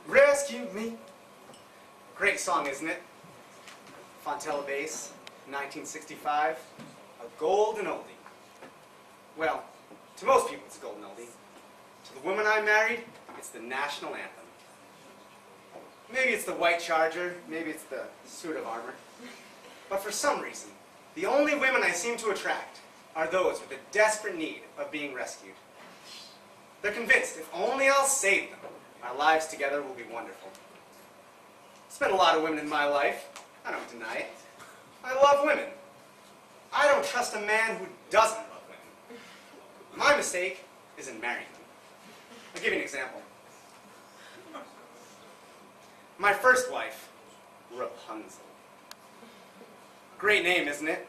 Rescue me. Great song, isn't it? Fontella bass, 1965, a golden oldie. Well, to most people it's a golden oldie. To the woman I married, it's the national anthem. Maybe it's the white charger, maybe it's the suit of armor. But for some reason, the only women I seem to attract are those with a desperate need of being rescued. They're convinced if only I'll save them, our lives together will be wonderful. Spent a lot of women in my life. I don't deny it. I love women. I don't trust a man who doesn't love women. My mistake is in marrying them. I'll give you an example. My first wife, Rapunzel. Great name, isn't it?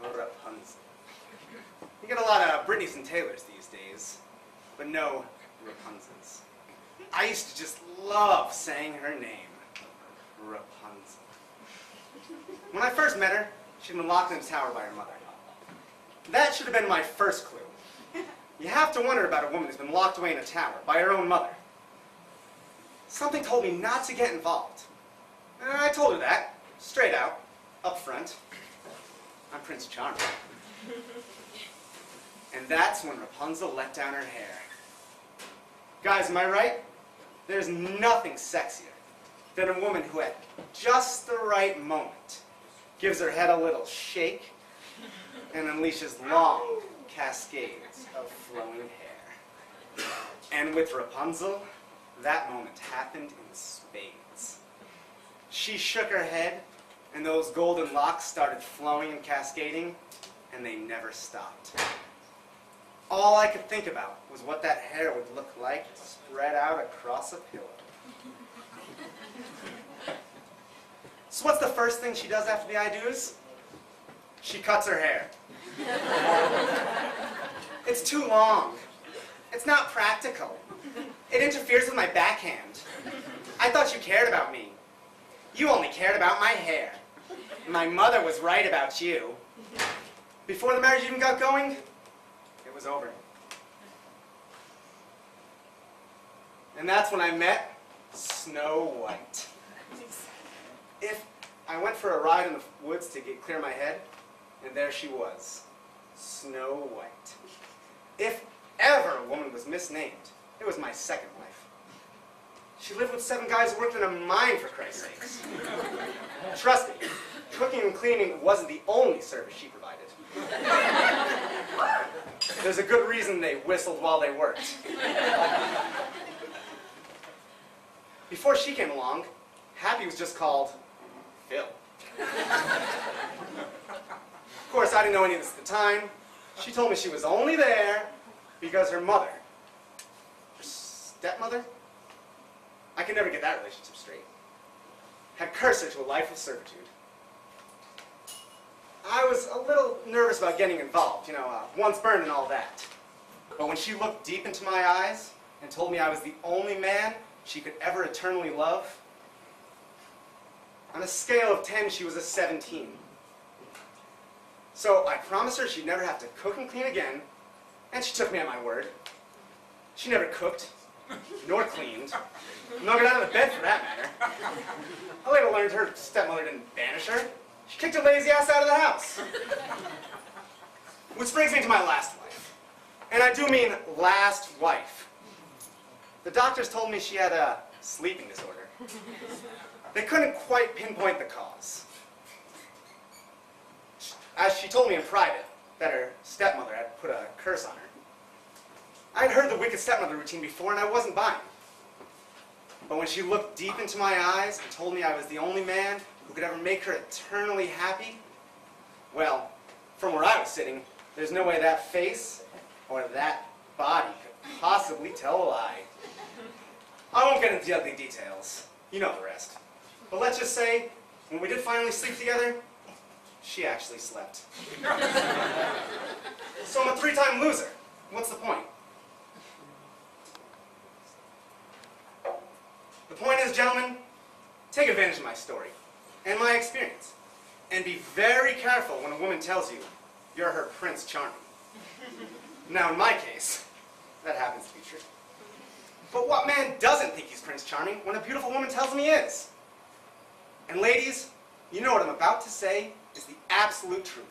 Rapunzel. You get a lot of Britneys and Taylors these days, but no Rapunzels. I used to just love saying her name, Rapunzel. When I first met her, she'd been locked in a tower by her mother. That should have been my first clue. You have to wonder about a woman who's been locked away in a tower by her own mother. Something told me not to get involved. And I told her that, straight out, up front. I'm Prince Charming. And that's when Rapunzel let down her hair. Guys, am I right? There's nothing sexier than a woman who at just the right moment gives her head a little shake and unleashes long cascades of flowing hair. And with Rapunzel, that moment happened in spades. She shook her head, and those golden locks started flowing and cascading, and they never stopped. All I could think about was what that hair would look like spread out across a pillow. So what's the first thing she does after the I do's? She cuts her hair. It's too long. It's not practical. It interferes with my backhand. I thought you cared about me. You only cared about my hair. My mother was right about you. Before the marriage even got going, it was over. And that's when I met Snow White. If I went for a ride in the woods to clear my head, and there she was, Snow White. If ever a woman was misnamed, it was my second wife. She lived with 7 guys who worked in a mine, for Christ's sakes. Trust me, cooking and cleaning wasn't the only service she provided. There's a good reason they whistled while they worked. Before she came along, Happy was just called Phil. Of course, I didn't know any of this at the time. She told me she was only there because her mother, her stepmother, I can never get that relationship straight, had cursed her to a life of servitude. I was a little nervous about getting involved, once burned and all that. But when she looked deep into my eyes and told me I was the only man she could ever eternally love, on a scale of 10, she was a 17. So I promised her she'd never have to cook and clean again, and she took me at my word. She never cooked, nor cleaned, nor got out of the bed for that matter. I later learned her stepmother didn't banish her. She kicked her lazy ass out of the house. Which brings me to my last wife. And I do mean last wife. The doctors told me she had a sleeping disorder. They couldn't quite pinpoint the cause. As she told me in private, that her stepmother had put a curse on her. I'd heard the wicked stepmother routine before, and I wasn't buying. But when she looked deep into my eyes and told me I was the only man who could ever make her eternally happy, well, from where I was sitting, there's no way that face or that body could possibly tell a lie. I won't get into the ugly details. You know the rest. But let's just say, when we did finally sleep together, she actually slept. So I'm a 3-time loser. What's the point? The point is, gentlemen, take advantage of my story and my experience. And be very careful when a woman tells you you're her Prince Charming. Now, in my case, that happens to be true. But what man doesn't think he's Prince Charming when a beautiful woman tells him he is? And ladies, you know what I'm about to say is the absolute truth.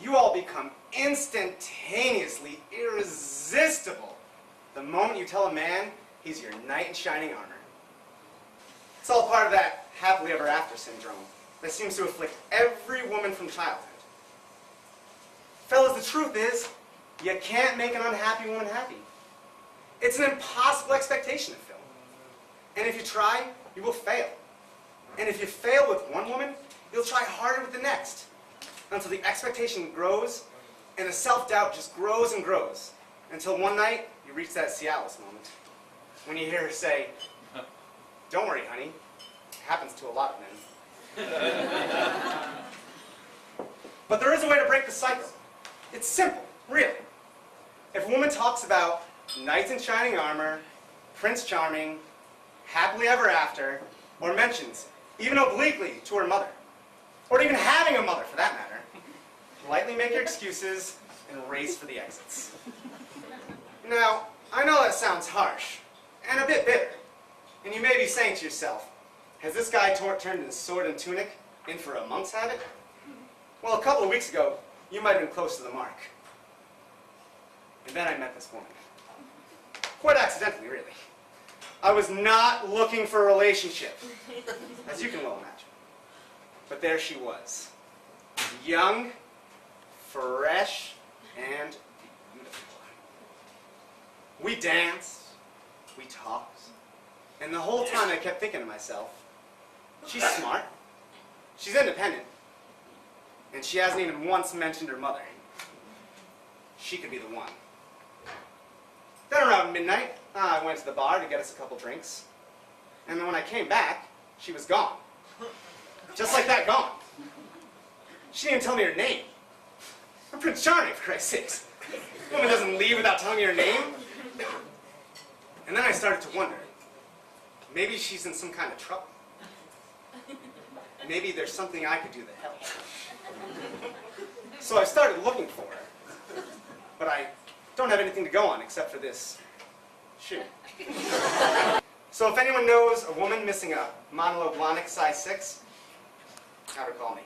You all become instantaneously irresistible the moment you tell a man he's your knight in shining armor. It's all part of that happily ever after syndrome that seems to afflict every woman from childhood. Fellas, the truth is, you can't make an unhappy woman happy. It's an impossible expectation to fill. And if you try, you will fail. And if you fail with one woman, you'll try harder with the next, until the expectation grows and the self-doubt just grows and grows, until one night you reach that Cialis moment, when you hear her say, "Don't worry, honey, it happens to a lot of men." But there is a way to break the cycle. It's simple, really. If a woman talks about knights in shining armor, Prince Charming, happily ever after, or mentions, even obliquely, to her mother, or even having a mother for that matter, politely make your excuses and race for the exits. Now, I know that sounds harsh, and a bit bitter, and you may be saying to yourself, has this guy turned his sword and tunic in for a monk's habit? Well, a couple of weeks ago, you might have been close to the mark. And then I met this woman. Quite accidentally, really. I was not looking for a relationship, as you can well imagine. But there she was. Young, fresh, and beautiful. We danced, we talked, and the whole time I kept thinking to myself, she's smart, she's independent, and she hasn't even once mentioned her mother. She could be the one. Then around midnight, I went to the bar to get us a couple drinks. And then when I came back, she was gone. Just like that, gone. She didn't even tell me her name. I'm Prince Charming, for Christ's sakes. A woman doesn't leave without telling me her name. And then I started to wonder, maybe she's in some kind of trouble. Maybe there's something I could do to help. So I started looking for her. But I don't have anything to go on except for this shoe. So if anyone knows a woman missing a Monologue Blahnik size 6, have her call me.